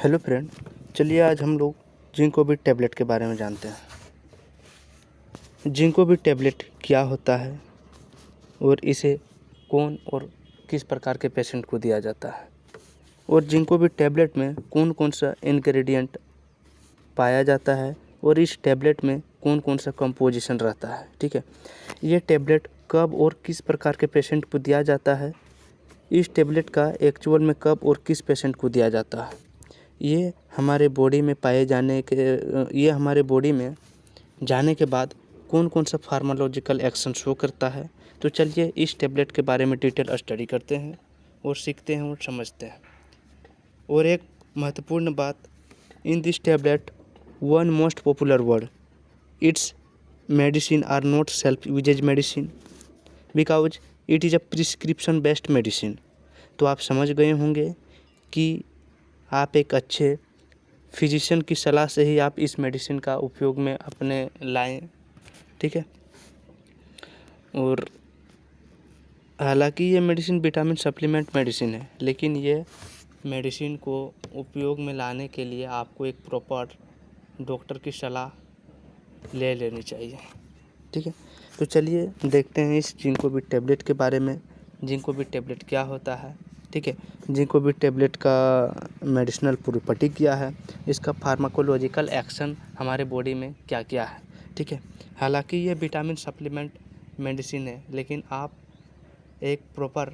Hello friend, चलिए आज हम लोग जिंकोबिट टैबलेट के बारे में जानते हैं। जिंकोबिट टैबलेट क्या होता है और इसे कौन और किस प्रकार के पेशेंट को दिया जाता है, और जिंकोबिट टैबलेट में कौन कौन सा इंग्रेडिएंट पाया जाता है और इस टैबलेट में कौन कौन सा कंपोजिशन रहता है। ठीक है, ये टैबलेट कब और किस प्रकार के पेशेंट को दिया जाता है, इस टैबलेट का एक्चुअल में कब और किस पेशेंट को दिया जाता है, ये हमारे बॉडी में जाने के बाद कौन कौन सा फार्माकोलॉजिकल एक्शन शो करता है। तो चलिए इस टैबलेट के बारे में डिटेल स्टडी करते हैं और सीखते हैं और समझते हैं। और एक महत्वपूर्ण बात, in this tablet one most popular word, it's medicine are not self uses medicine because it is a prescription based medicine. तो आप समझ गए होंगे कि आप एक अच्छे फिजिशियन की सलाह से ही आप इस मेडिसिन का उपयोग में अपने लाएं। ठीक है, और हालांकि ये मेडिसिन विटामिन सप्लीमेंट मेडिसिन है, लेकिन ये मेडिसिन को उपयोग में लाने के लिए आपको एक प्रॉपर डॉक्टर की सलाह ले लेनी चाहिए। ठीक है, तो चलिए देखते हैं इस जिंकोबिट टैबलेट के बारे में। जिंकोबिट टैबलेट क्या होता है। ठीक है, जिंकोबिट टैबलेट का मेडिसिनल प्रॉपर्टी क्या है, इसका फार्माकोलॉजिकल एक्शन हमारे बॉडी में क्या क्या है। ठीक है, हालांकि ये विटामिन सप्लीमेंट मेडिसिन है, लेकिन आप एक प्रॉपर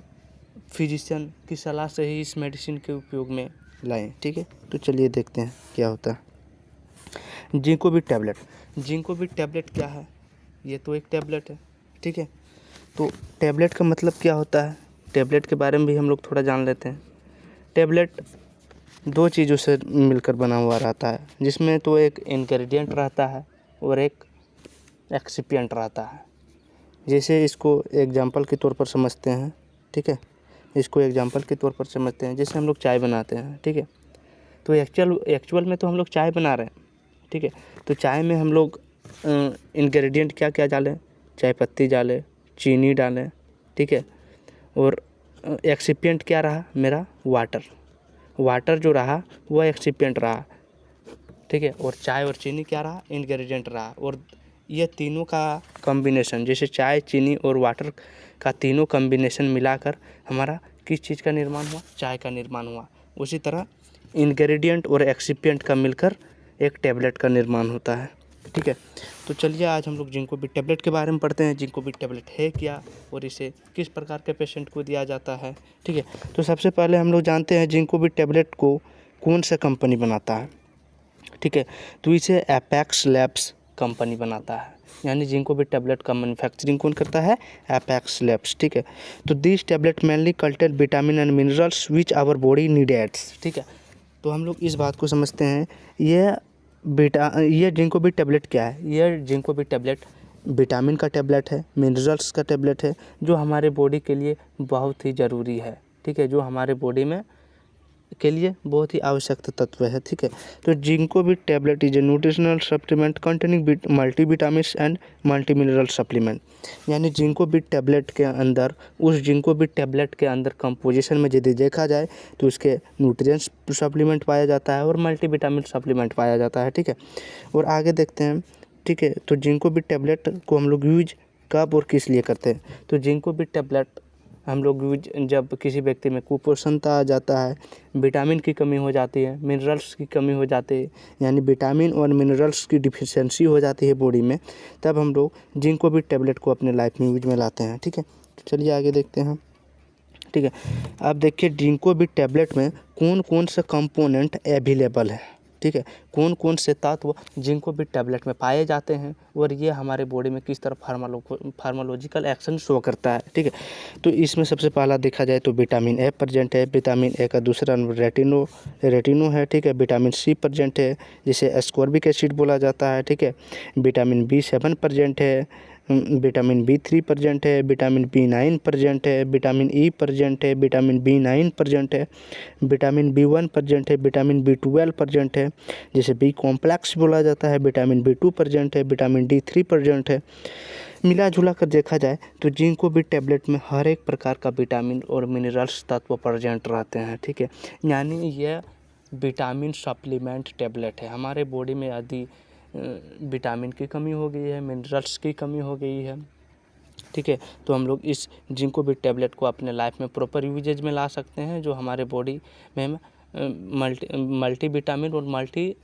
फिजिशियन की सलाह से ही इस मेडिसिन के उपयोग में लाएं। ठीक है, तो चलिए देखते हैं क्या होता है जिंकोबिट टैबलेट। जिंकोबिट टैबलेट क्या है, ये तो एक टैबलेट है। ठीक है, तो टैबलेट का मतलब क्या होता है, टैबलेट के बारे में भी हम लोग थोड़ा जान लेते हैं। टैबलेट दो चीज़ों से मिलकर बना हुआ रहता है, जिसमें तो एक इंग्रेडिएंट रहता है और एक एक्सिपिएंट रहता है। जैसे इसको एग्जांपल के तौर पर समझते हैं। ठीक है, इसको एग्जांपल के तौर पर समझते हैं, जैसे हम लोग चाय बनाते हैं। ठीक है, तो एक्चुअल में तो हम लोग चाय बना रहे हैं। ठीक है, तो चाय में हम लोग इंग्रेडिएंट क्या क्या डालें, चाय पत्ती डालें, चीनी डालें। ठीक है, और एक्सिपिएंट क्या रहा मेरा, वाटर जो रहा वह एक्सिपिएंट रहा। ठीक है, और चाय और चीनी क्या रहा, इंग्रेडिएंट रहा। और ये तीनों का कॉम्बिनेशन, जैसे चाय, चीनी और वाटर का तीनों कॉम्बिनेशन मिलाकर हमारा किस चीज़ का निर्माण हुआ, चाय का निर्माण हुआ। उसी तरह इंग्रेडिएंट और एक्सिपिएंट का मिलकर एक टैबलेट का निर्माण होता है। ठीक है, तो चलिए आज हम लोग जिंकोबिट टैबलेट के बारे में पढ़ते हैं। जिंकोबिट टैबलेट है क्या और इसे किस प्रकार के पेशेंट को दिया जाता है। ठीक है, तो सबसे पहले हम लोग जानते हैं जिंकोबिट टैबलेट को कौन सा कंपनी बनाता है। ठीक है, तो इसे एपेक्स लैब्स कंपनी बनाता है, यानी जिंकोबिट टैबलेट का मैन्युफैक्चरिंग कौन करता है, एपेक्स लैब्स। ठीक है, तो this tablet mainly contain vitamin and minerals which our body needs. ठीक है, तो हम लोग इस बात को समझते हैं, ये जिंकोबिट टैबलेट क्या है। ये जिंकोबिट टैबलेट विटामिन का टैबलेट है, मिनरल्स का टैबलेट है, जो हमारे बॉडी के लिए बहुत ही ज़रूरी है। ठीक है, जो हमारे बॉडी में के लिए बहुत ही आवश्यक तत्व है। ठीक है, तो Zincovit tablet is a nutritional supplement containing multivitamins and multi mineral supplement. यानी जिंकोबिट टैबलेट के अंदर, उस जिंकोबिट टैबलेट के अंदर कंपोजिशन में यदि देखा जाए तो उसके न्यूट्रिएंट्स सप्लीमेंट पाया जाता है और मल्टीविटामिन सप्लीमेंट पाया जाता है। ठीक है, और आगे देखते हैं। ठीक है, तो जिंकोबिट टैबलेट को हम लोग यूज कब और किस लिए करते हैं। तो जिंकोबिट टैबलेट हम लोग यूज जब किसी व्यक्ति में कुपोषणता आ जाता है, विटामिन की कमी हो जाती है, मिनरल्स की कमी हो जाती है, यानी विटामिन और मिनरल्स की डिफिशियंसी हो जाती है बॉडी में, तब हम लोग जिंकोबिट टैबलेट को अपने लाइफ में यूज में लाते हैं। ठीक है, तो चलिए आगे देखते हैं। ठीक है, अब देखिए जिंकोबिट टैबलेट में कौन कौन से कंपोनेंट अवेलेबल है। ठीक है, कौन कौन से तत्व जिंकोबिट टैबलेट में पाए जाते हैं और ये हमारे बॉडी में किस तरह फार्माकोलॉजिकल एक्शन शो करता है। ठीक है, तो इसमें सबसे पहला देखा जाए तो विटामिन ए प्रेजेंट है। विटामिन ए का दूसरा रेटिनो है। ठीक है, विटामिन सी प्रेजेंट है, जिसे एस्कॉर्बिक एसिड बोला जाता है। ठीक है, विटामिन B7 प्रेजेंट है, विटामिन B3 प्रेजेंट है, विटामिन B9 प्रेजेंट है, विटामिन ई प्रेजेंट है, विटामिन B9 प्रेजेंट है, विटामिन B1 प्रेजेंट है, विटामिन B12 प्रेजेंट है, जिसे बी कॉम्प्लेक्स बोला जाता है, विटामिन B2 प्रेजेंट है, विटामिन D3 प्रेजेंट है। मिला जुला कर देखा जाए तो जिंकोबिट टैबलेट में हर एक प्रकार का विटामिन और मिनरल्स तत्व प्रेजेंट रहते हैं। ठीक है, यानी यह विटामिन सप्लीमेंट टेबलेट है। हमारे बॉडी में यदि विटामिन की कमी हो गई है, मिनरल्स की कमी हो गई है, ठीक है, तो हम लोग इस जिंको बिट टेबलेट को अपने लाइफ में प्रॉपर यूजेज में ला सकते हैं, जो हमारे बॉडी में मल्टी विटामिन और मल्टी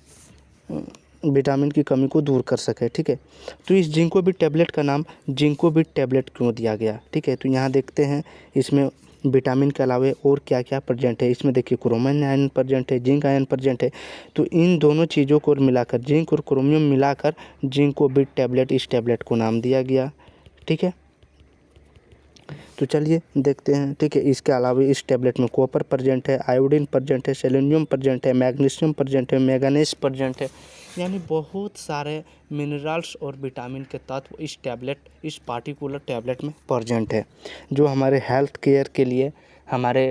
विटामिन की कमी को दूर कर सके। ठीक है, तो इस जिंको बिट टेबलेट का नाम जिंको बिट टेबलेट क्यों दिया गया? ठीक है, तो यहाँ देखते हैं इसमें विटामिन के अलावा और क्या क्या प्रेजेंट है। इसमें देखिए क्रोमियम आयन प्रेजेंट है, जिंक आयन प्रेजेंट है। तो इन दोनों चीज़ों को मिलाकर, जिंक और क्रोमियम मिलाकर जिंको बिट टेबलेट, इस टेबलेट को नाम दिया गया। ठीक है, तो चलिए देखते हैं। ठीक है, इसके अलावा इस टेबलेट में कॉपर प्रेजेंट है, आयोडीन प्रेजेंट है, सेलेनियम प्रेजेंट है, मैग्नीशियम प्रेजेंट है, मैंगनीज प्रेजेंट है, यानी बहुत सारे मिनरल्स और विटामिन के तत्व इस टेबलेट, इस पार्टिकुलर टेबलेट में प्रेजेंट है, जो हमारे हेल्थ केयर के लिए, हमारे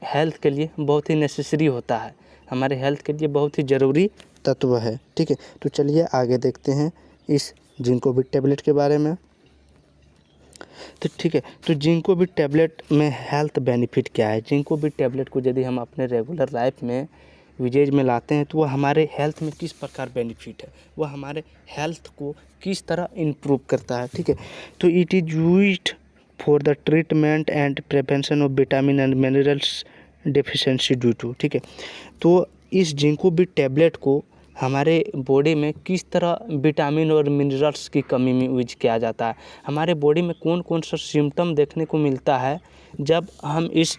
हेल्थ के लिए बहुत ही नेसेसरी होता है, हमारे हेल्थ के लिए बहुत ही ज़रूरी तत्व है। ठीक है, तो चलिए आगे देखते हैं इस जिंको बिट टेबलेट के बारे में। तो ठीक है, तो जिंको बिट टेबलेट में हेल्थ बेनिफिट क्या है? जिंको बिट टेबलेट को यदि हम अपने रेगुलर लाइफ में यूजेज में लाते हैं तो वो हमारे हेल्थ में किस प्रकार बेनिफिट है, वो हमारे हेल्थ को किस तरह इम्प्रूव करता है। ठीक है, तो it is used for the treatment and prevention of vitamin and minerals deficiency due to. ठीक है, तो इस जिंको बिट टेबलेट को हमारे बॉडी में किस तरह विटामिन और मिनरल्स की कमी में यूज किया जाता है, हमारे बॉडी में कौन कौन सा सिम्टम देखने को मिलता है जब हम इस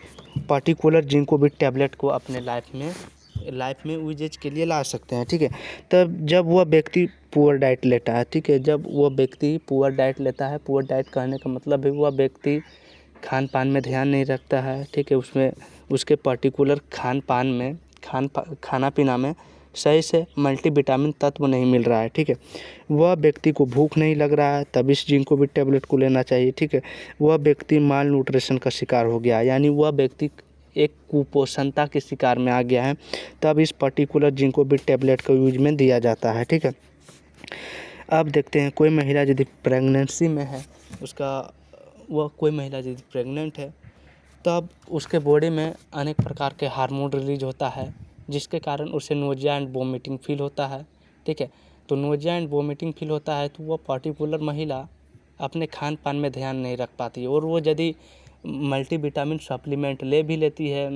पर्टिकुलर जिंको बिट टेबलेट को अपने लाइफ में यूजेज के लिए ला सकते हैं। ठीक है, तब जब वह व्यक्ति पुअर डाइट लेता है। ठीक है, जब वह व्यक्ति पुअर डाइट लेता है, पुअर डाइट कहने का मतलब है वह व्यक्ति खान पान में ध्यान नहीं रखता है। ठीक है, उसमें उसके पर्टिकुलर खान पान में खाना पीना में सही से मल्टीविटामिन तत्व नहीं मिल रहा है। ठीक है, वह व्यक्ति को भूख नहीं लग रहा है, तब इस जिंको बिट टेबलेट को लेना चाहिए। ठीक है, वह व्यक्ति माल न्यूट्रिशन का शिकार हो गया, यानी वह व्यक्ति एक कुपोषणता के शिकार में आ गया है, तब इस पर्टिकुलर जिंको बिट टेबलेट का यूज में दिया जाता है। ठीक है, अब देखते हैं कोई महिला यदि प्रेगनेंसी में है, कोई महिला यदि प्रेग्नेंट है, तब उसके बॉडी में अनेक प्रकार के हार्मोन रिलीज होता है, जिसके कारण उसे नोजिया एंड वोमिटिंग फील होता है। ठीक है, तो नोजिया एंड वोमिटिंग फील होता है तो वह पर्टिकुलर महिला अपने खान पान में ध्यान नहीं रख पाती है, और वो यदि मल्टीविटामिन सप्लीमेंट ले भी लेती है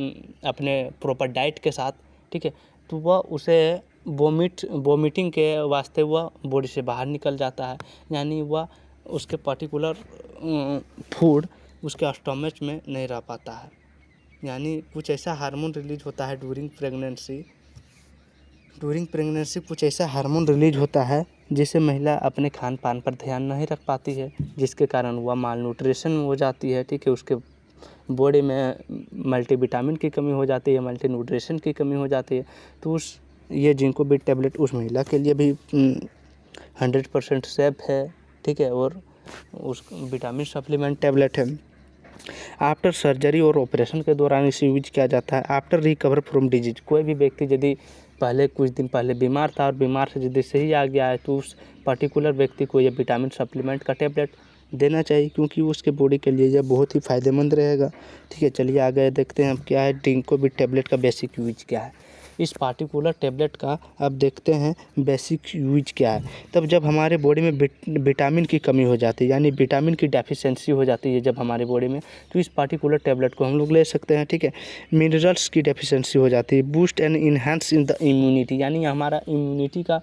अपने प्रॉपर डाइट के साथ, ठीक है, तो वह उसे वोमिटिंग के वास्ते वह बॉडी से बाहर निकल जाता है, यानी वह उसके पर्टिकुलर फूड उसके स्टमच में नहीं रह पाता है, यानी कुछ ऐसा हार्मोन रिलीज होता है ड्यूरिंग प्रेगनेंसी कुछ ऐसा हार्मोन रिलीज होता है जिससे महिला अपने खान पान पर ध्यान नहीं रख पाती है, जिसके कारण वह माल न्यूट्रिशन हो जाती है। ठीक है, उसके बॉडी में मल्टीविटामिन की कमी हो जाती है, मल्टी न्यूट्रिशन की कमी हो जाती है, तो ये जिंको बिट टेबलेट उस महिला के लिए भी 100% सेफ है। ठीक है, और उस विटामिन सप्लीमेंट टेबलेट है। आफ्टर सर्जरी और ऑपरेशन के दौरान इसे यूज किया जाता है। आफ्टर रिकवर फ्रॉम डिजीज, कोई भी व्यक्ति यदि कुछ दिन पहले बीमार था और बीमार से यदि सही आ गया है तो उस पर्टिकुलर व्यक्ति को यह विटामिन सप्लीमेंट का टेबलेट देना चाहिए, क्योंकि उसके बॉडी के लिए यह बहुत ही फ़ायदेमंद रहेगा। ठीक है, चलिए आगे देखते हैं अब क्या है जिंको बिट टेबलेट का बेसिक यूज क्या है। इस पार्टिकुलर टेबलेट का अब देखते हैं बेसिक यूज क्या है। तब जब हमारे बॉडी में विटामिन की कमी हो जाती है, यानी विटामिन की डेफिशिएंसी हो जाती है जब हमारे बॉडी में, तो इस पार्टिकुलर टेबलेट को हम लोग ले सकते हैं। ठीक है, मिनरल्स की डेफिशिएंसी हो जाती है, boost and enhance in the immunity, यानी हमारा इम्यूनिटी का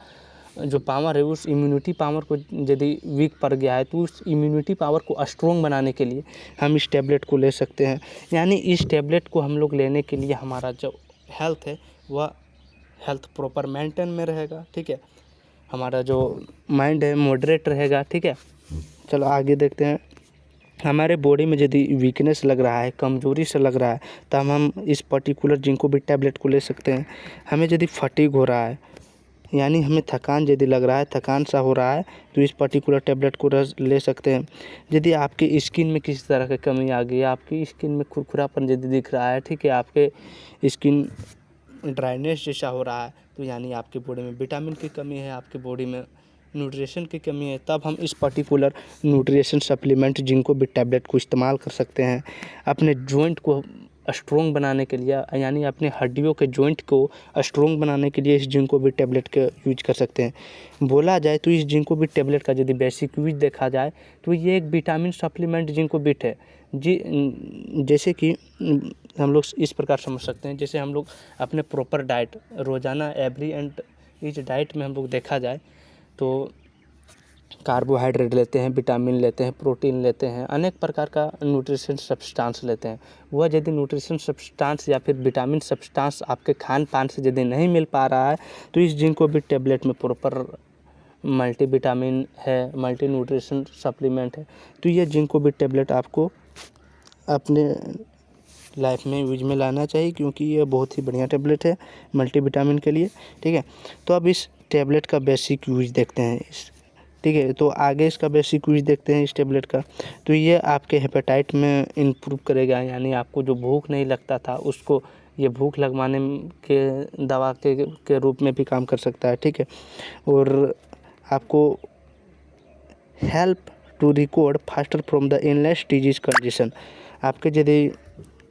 जो पावर है उस इम्यूनिटी पावर को यदि वीक पड़ गया है तो उस इम्यूनिटी पावर को स्ट्रॉन्ग बनाने के लिए हम इस टेबलेट को ले सकते हैं। यानी इस टेबलेट को हम लोग लेने के लिए हमारा जो हेल्थ है वह हेल्थ प्रॉपर मेंटेन में रहेगा। ठीक है, हमारा जो माइंड है मॉडरेट रहेगा। ठीक है, चलो आगे देखते हैं। हमारे बॉडी में यदि वीकनेस लग रहा है, कमजोरी से लग रहा है, तो हम इस पर्टिकुलर जिंको बिट टेबलेट को ले सकते हैं। हमें यदि फटीग हो रहा है, यानी हमें थकान यदि लग रहा है, थकान सा हो रहा है, तो इस पर्टिकुलर टेबलेट को ले सकते हैं। यदि आपकी स्किन में किसी तरह की कमी आ गई है, आपकी स्किन में खुरखुरापन यदि दिख रहा है, ठीक है, आपके स्किन ड्राइनेस जैसा हो रहा है, तो यानी आपकी बॉडी में विटामिन की कमी है, आपकी बॉडी में न्यूट्रिशन की कमी है, तब हम इस particular nutrition supplement Zincovit tablet को इस्तेमाल कर सकते हैं। अपने जॉइंट को स्ट्रॉन्ग बनाने के लिए, यानी अपने हड्डियों के जॉइंट को स्ट्रॉन्ग बनाने के लिए इस जिंको बिट टेबलेट का यूज कर सकते हैं। बोला जाए तो इस जिंको बिट टेबलेट का यदि बेसिक यूज देखा जाए तो ये एक विटामिन सप्लीमेंट जिंको बिट है जी। जैसे कि हम लोग इस प्रकार समझ सकते हैं, जैसे हम लोग अपने प्रॉपर डाइट रोज़ाना एवरी एंड इच डाइट में हम लोग देखा जाए तो कार्बोहाइड्रेट लेते हैं, विटामिन लेते हैं, प्रोटीन लेते हैं, अनेक प्रकार का न्यूट्रिशन सब्सटेंस लेते हैं। वह यदि न्यूट्रिशन सब्सटेंस या फिर विटामिन सब्सटेंस आपके खान पान से यदि नहीं मिल पा रहा है तो इस जिंको बिट टेबलेट में प्रॉपर मल्टी विटामिन है, मल्टी न्यूट्रिशन सप्लीमेंट है। तो ये जिंको बिट टेबलेट आपको अपने लाइफ में यूज में लाना चाहिए, क्योंकि ये बहुत ही बढ़िया टेबलेट है मल्टी विटामिन के लिए। ठीक है, तो अब इस टेबलेट का बेसिक यूज देखते हैं ठीक है। तो आगे इसका बेसिक यूज देखते हैं इस टेबलेट का। तो ये आपके हेपेटाइट में इम्प्रूव करेगा, यानी आपको जो भूख नहीं लगता था उसको ये भूख लगवाने के दवा के रूप में भी काम कर सकता है। ठीक है, और आपको help to recover faster from the illness disease condition. आपके यदि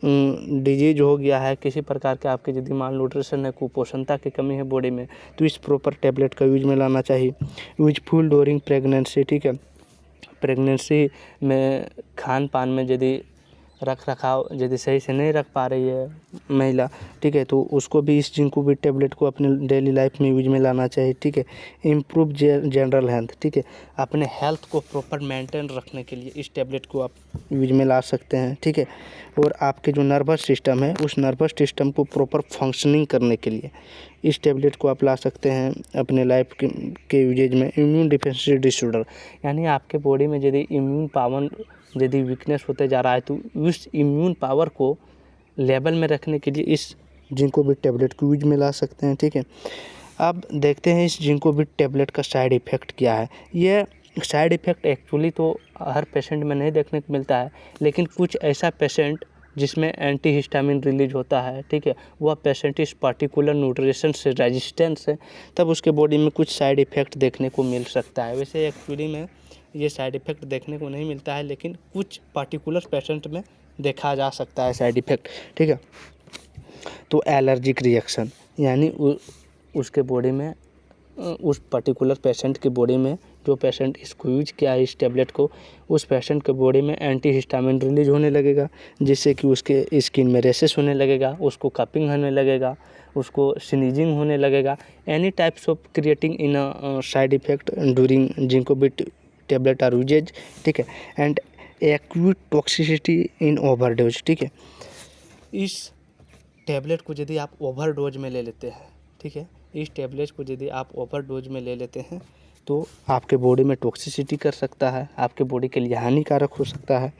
डिजीज हो गया है किसी प्रकार के, आपके यदि माल न्यूट्रिशन है, कुपोषणता की कमी है बॉडी में, तो इस प्रॉपर टेबलेट का यूज में लाना चाहिए। Useful during pregnancy. ठीक है, प्रेगनेंसी में खान पान में यदि रख रखाव यदि सही से नहीं रख पा रही है महिला, ठीक है, तो उसको भी इस जिंको बिट टेबलेट को अपने डेली लाइफ में यूज में लाना चाहिए। ठीक है, इम्प्रूव जनरल हेल्थ। ठीक है, अपने हेल्थ को प्रॉपर मेंटेन रखने के लिए इस टेबलेट को आप यूज में ला सकते हैं। ठीक है, और आपके जो नर्वस सिस्टम है उस नर्वस सिस्टम को प्रॉपर फंक्शनिंग करने के लिए इस टेबलेट को आप ला सकते हैं अपने लाइफ के यूजेज में। इम्यून डिफेंसिव डिसऑर्डर, यानी आपके बॉडी में यदि इम्यून पावर यदि वीकनेस होते जा रहा है तो उस इम्यून पावर को लेवल में रखने के लिए इस जिंको बिट टेबलेट को यूज में ला सकते हैं। ठीक है, अब देखते हैं इस जिंको बिट टेबलेट का साइड इफ़ेक्ट क्या है। ये साइड इफ़ेक्ट एक्चुअली तो हर पेशेंट में नहीं देखने को मिलता है, लेकिन कुछ ऐसा पेशेंट जिसमें एंटी हिस्टामिन रिलीज होता है, ठीक है, वह पेशेंट इस पर्टिकुलर न्यूट्रिशन से रेजिस्टेंस है, तब उसके बॉडी में कुछ साइड इफ़ेक्ट देखने को मिल सकता है। वैसे एक्चुअली में ये साइड इफ़ेक्ट देखने को नहीं मिलता है, लेकिन कुछ पर्टिकुलर पेशेंट में देखा जा सकता है साइड इफ़ेक्ट। ठीक है, तो एलर्जिक रिएक्शन, यानी उसके बॉडी में उस पर्टिकुलर पेशेंट की बॉडी में, जो पेशेंट इसको यूज किया है इस टेबलेट को, उस पेशेंट के बॉडी में एंटी हिस्टामिन रिलीज होने लगेगा, जिससे कि उसके स्किन में रेशेस होने लगेगा, उसको कपिंग होने लगेगा, उसको स्नीजिंग होने लगेगा, any types of creating in a side effect during Zincovit tablet are uses. ठीक है, and acute toxicity in overdose. ठीक है, इस टैबलेट को यदि आप ओवरडोज में ले लेते हैं, ठीक है, इस टैबलेट को यदि आप ओवरडोज में ले लेते हैं तो आपके बॉडी में टॉक्सिसिटी कर सकता है, आपके बॉडी के लिए हानिकारक हो सकता है।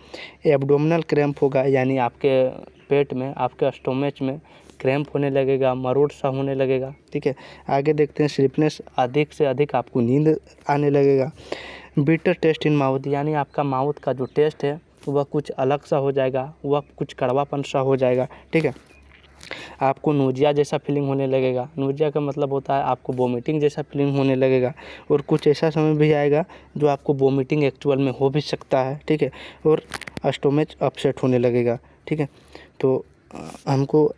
एब्डोमिनल क्रैम्प होगा, यानी आपके पेट में, आपके स्टोमच में क्रैम्प होने लगेगा, मरोड़ सा होने लगेगा। ठीक है, आगे देखते हैं स्लीपनेस, अधिक से अधिक आपको नींद आने लगेगा। बिटर टेस्ट इन माउथ, यानी आपका माउथ का जो टेस्ट है वह कुछ अलग सा हो जाएगा, वह कुछ कड़वापन सा हो जाएगा। ठीक है, आपको नोजिया जैसा फीलिंग होने लगेगा। नोजिया का मतलब होता है आपको वोमिटिंग जैसा फीलिंग होने लगेगा, और कुछ ऐसा समय भी आएगा जो आपको वोमिटिंग एक्चुअल में हो भी सकता है। ठीक है, और स्टोमच अपसेट होने लगेगा। ठीक है, तो हमको